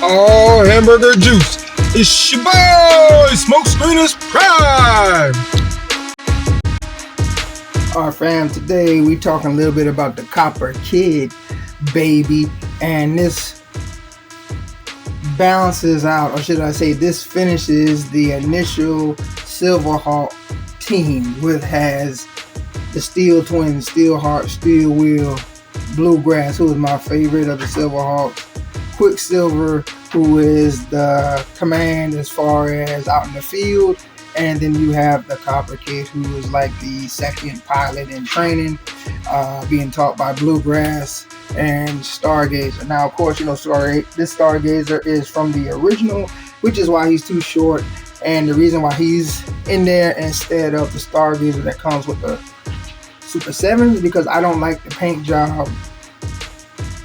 all hamburger juice. It's your boy, Smoke Screeners Prime. Alright fam, today we talking a little bit about the Copper Kid, baby, and this balances out, or should I say this finishes the initial Silverhawk team, which has the Steel Twins, Steelheart, Steel Wheel, Bluegrass, who is my favorite of the Silverhawks, Quicksilver, who is the command as far as out in the field, and then you have the Copper Kid, who is like the second pilot in training, being taught by Bluegrass and Stargazer. Now, of course, you know, this Stargazer is from the original, which is why he's too short, and the reason why he's in there instead of the Stargazer that comes with the SUPER7 is because I don't like the paint job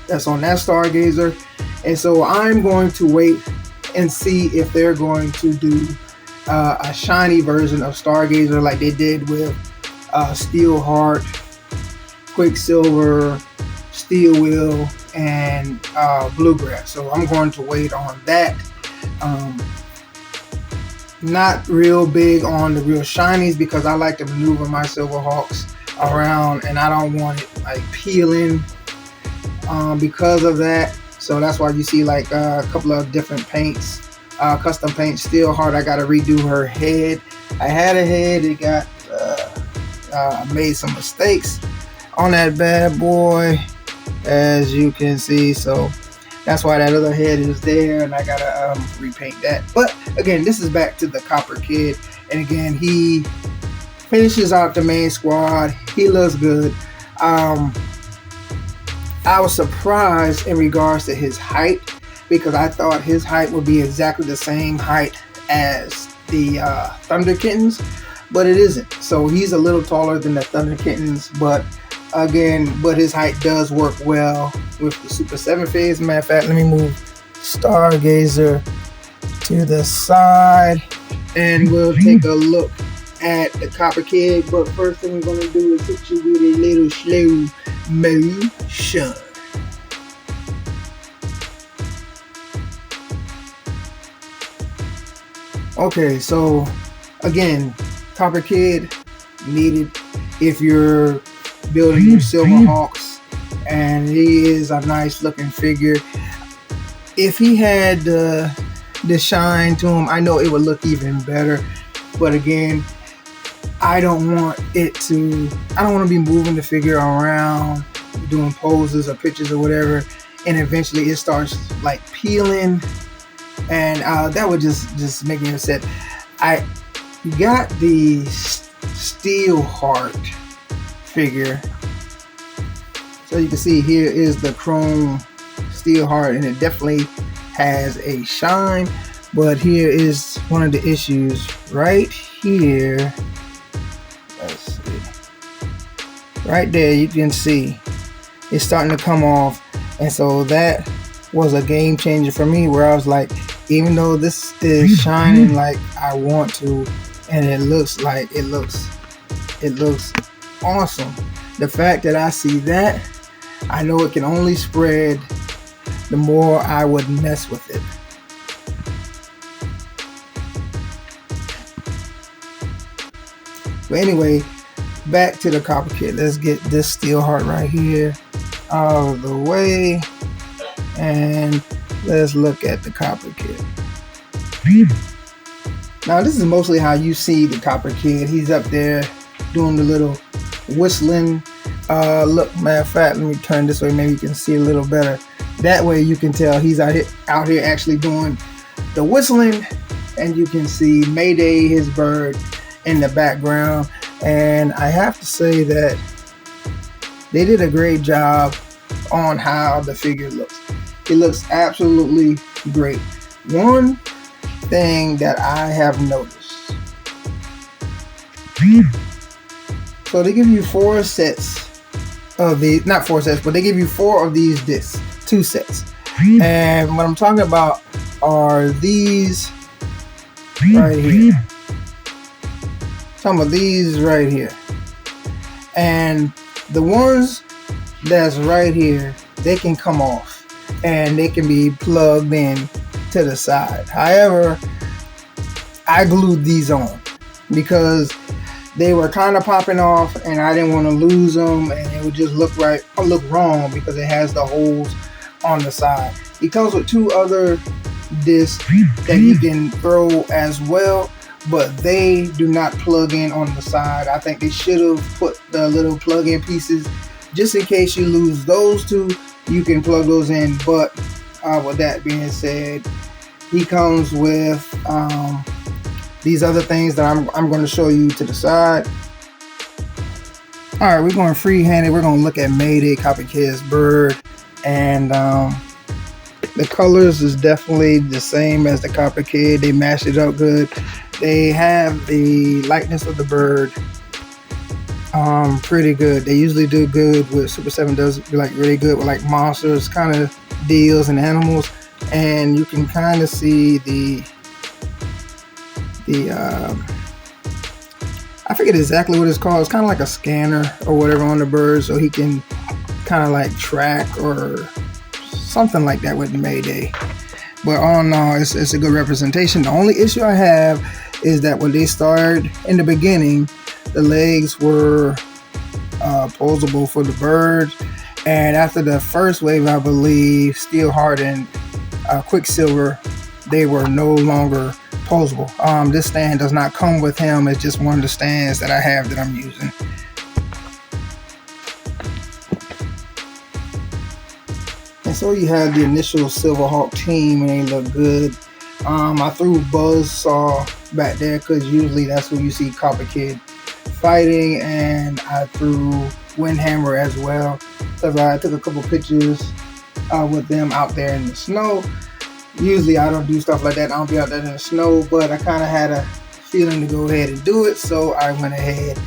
that's on that Stargazer. And so I'm going to wait and see if they're going to do a shiny version of Stargazer like they did with Steelheart, Quicksilver, Steel Wheel, and Bluegrass. So I'm going to wait on that. Not real big on the real shinies because I like to maneuver my Silverhawks around and I don't want it like peeling because of that. So that's why you see like a couple of different paints, custom paints. Steelheart, I gotta redo her head. I had a head, it got made some mistakes on that bad boy, as you can see. So that's why that other head is there, and I gotta repaint that. But again, this is back to the Copper Kid, and again, he finishes out the main squad. He looks good. I was surprised in regards to his height because I thought his height would be exactly the same height as the Thunder Kittens, but it isn't. So he's a little taller than the Thunder Kittens, but again, his height does work well with the SUPER7 phase. Matter of fact, let me move Stargazer to the side and we'll take a look at the Copper Kid. But first thing we're going to do is hit you with a little slow motion. Okay, so again, Copper Kid needed if you're building your Silverhawks, and he is a nice looking figure. If he had the shine to him, I know it would look even better, but again, I don't want to be moving the figure around, doing poses or pictures or whatever, and eventually it starts like peeling, and that would just make me upset. I got the Steelheart figure, so you can see here is the chrome Steelheart, and it definitely has a shine, but here is one of the issues right here. Let's see. Right there, you can see it's starting to come off, and so that was a game changer for me. Where I was like, even though this is shining like I want to, and it looks awesome. The fact that I see that, I know it can only spread the more I would mess with it. But anyway, back to the Copper Kid. Let's get this Steelheart right here out of the way, and let's look at the Copper Kid. Now this is mostly how you see the Copper Kid. He's up there doing the little whistling. Look, matter of fact, let me turn this way, maybe you can see a little better. That way you can tell he's out here actually doing the whistling, and you can see Mayday, his bird, in the background. And I have to say that they did a great job on how the figure looks. It looks absolutely great. One thing that I have noticed, so they give you 4 sets of these, not 4 sets, but they give you 4 of these discs, 2 sets. And what I'm talking about are these right here. Some of these right here, and the ones that's right here, they can come off and they can be plugged in to the side. However, I glued these on because they were kind of popping off, and I didn't want to lose them, and it would just look wrong because it has the holes on the side. He comes with 2 other discs that you can throw as well, but they do not plug in on the side. I think they should have put the little plug-in pieces just in case you lose those 2. You can plug those in. But with that being said, he comes with these other things that I'm going to show you to the side. All right, we're going free-handed. We're going to look at Mayday Copperkid's bird, and the colors is definitely the same as the Copperkid. They mashed it up good. They have the likeness of the bird pretty good. They usually do good with SUPER7 does like really good with like monsters kind of deals and animals, and you can kind of see the I forget exactly what it's called. It's kind of like a scanner or whatever on the bird, so he can kind of like track or something like that with the Mayday. But all in all, it's a good representation. The only issue I have is that when they started in the beginning, the legs were posable for the bird, and after the first wave, I believe Steel Hardened Quicksilver, they were no longer posable. This stand does not come with him. It's just one of the stands that I have that I'm using. And so you have the initial Silverhawk team, and they look good. I threw Buzzsaw back there because usually that's who you see Copperkid fighting, and I threw Windhammer as well because I took a couple pictures with them out there in the snow. Usually I don't do stuff like that. I don't be out there in the snow, but I kind of had a feeling to go ahead and do it, so I went ahead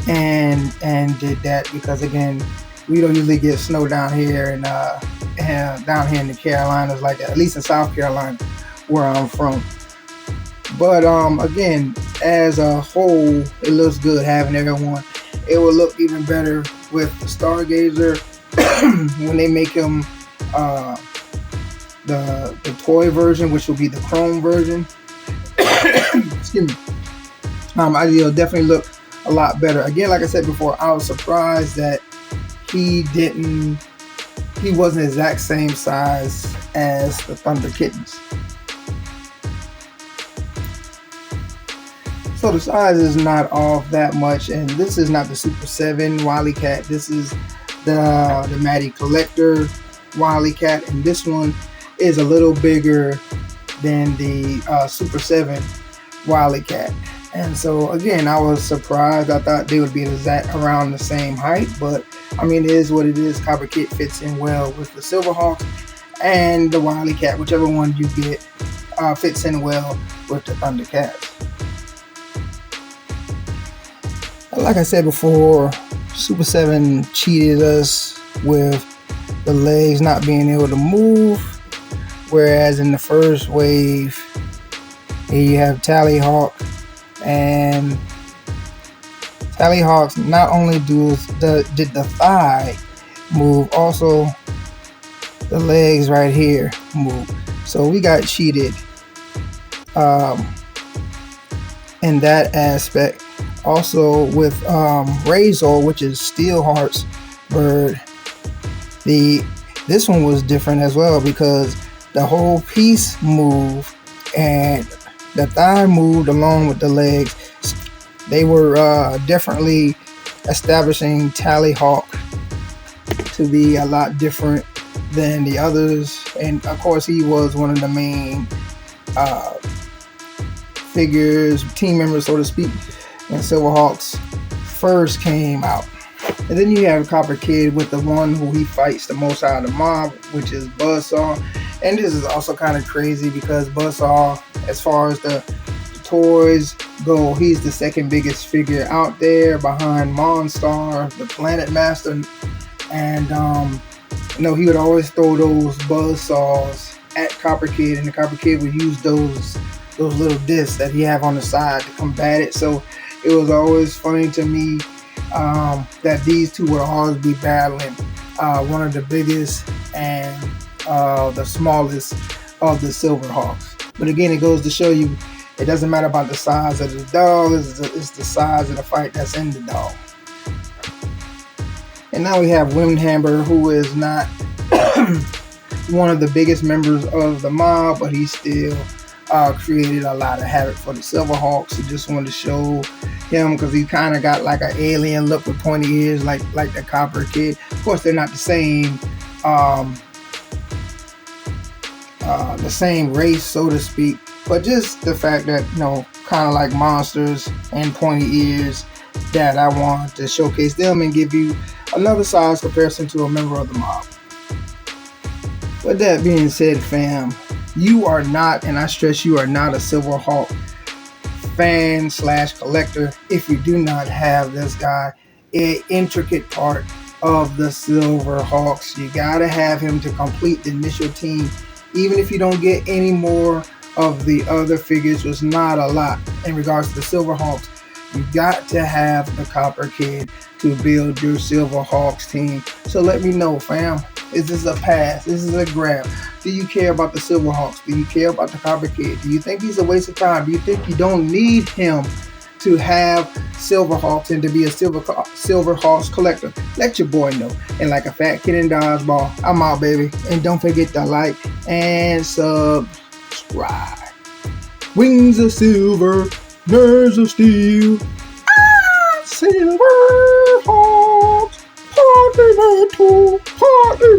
and did that because, again, we don't usually get snow down here and down here in the Carolinas like that, at least in South Carolina where I'm from. But again, as a whole, it looks good having everyone. It will look even better with the Stargazer when they make him the toy version, which will be the chrome version. Excuse me. It'll definitely look a lot better. Again, like I said before, I was surprised that he wasn't exact same size as the Thunder Kittens. So the size is not off that much, and this is not the SUPER7 Wily Cat. This is the Matty Collector Wily Cat, and this one is a little bigger than the SUPER7 Wily Cat. And so again, I was surprised. I thought they would be around the same height, but I mean, it is what it is. Copperkid fits in well with the Silverhawks and the Wily Cat, whichever one you get fits in well with the Thundercats. Like I said before, SUPER7 cheated us with the legs not being able to move, whereas in the first wave, here you have Tallyhawk, and Tallyhawks not only did the thigh move, also the legs right here move. So we got cheated in that aspect. Also with Razor, which is Steelheart's bird, this one was different as well because the whole piece moved and the thigh moved along with the legs. They were definitely establishing Tallyhawk to be a lot different than the others, and of course he was one of the main figures, team members, so to speak, when Silverhawks first came out. And then you have Copperkid with the one who he fights the most out of the mob, which is Buzzsaw. And this is also kind of crazy because Buzzsaw, as far as the toys go, he's the second biggest figure out there behind Monstar, the Planet Master. And he would always throw those Buzzsaws at Copperkid, and the Copperkid would use those little discs that he have on the side to combat it. So it was always funny to me that these two would always be battling, one of the biggest and the smallest of the Silverhawks. But again, it goes to show you it doesn't matter about the size of the dog, it's the size of the fight that's in the dog. And now we have Windhammer, who is not one of the biggest members of the mob, but he still created a lot of havoc for the Silverhawks. So just wanted to show him because he kind of got like an alien look with pointy ears, like the Copper Kid. Of course, they're not the same race, so to speak, but just the fact that, you know, kind of like monsters and pointy ears, that I want to showcase them and give you another size comparison to a member of the mob. With that being said, fam, you are not, and I stress you are not, a Silverhawk fan / collector if you do not have this guy, an intricate part of the Silverhawks. You gotta have him to complete the initial team, even if you don't get any more of the other figures, was not a lot in regards to the Silverhawks. You got to have the Copper Kid to build your Silverhawks team. So let me know, fam. Is this a pass? Is this a grab? Do you care about the Silverhawks? Do you care about the Copper Kid? Do you think he's a waste of time? Do you think you don't need him to have Silverhawks and to be a Silverhawks collector? Let your boy know. And like a fat kid in dodgeball, I'm out, baby. And don't forget to like and subscribe. Wings of silver, nerves of steel. Silverhawks, party battle, party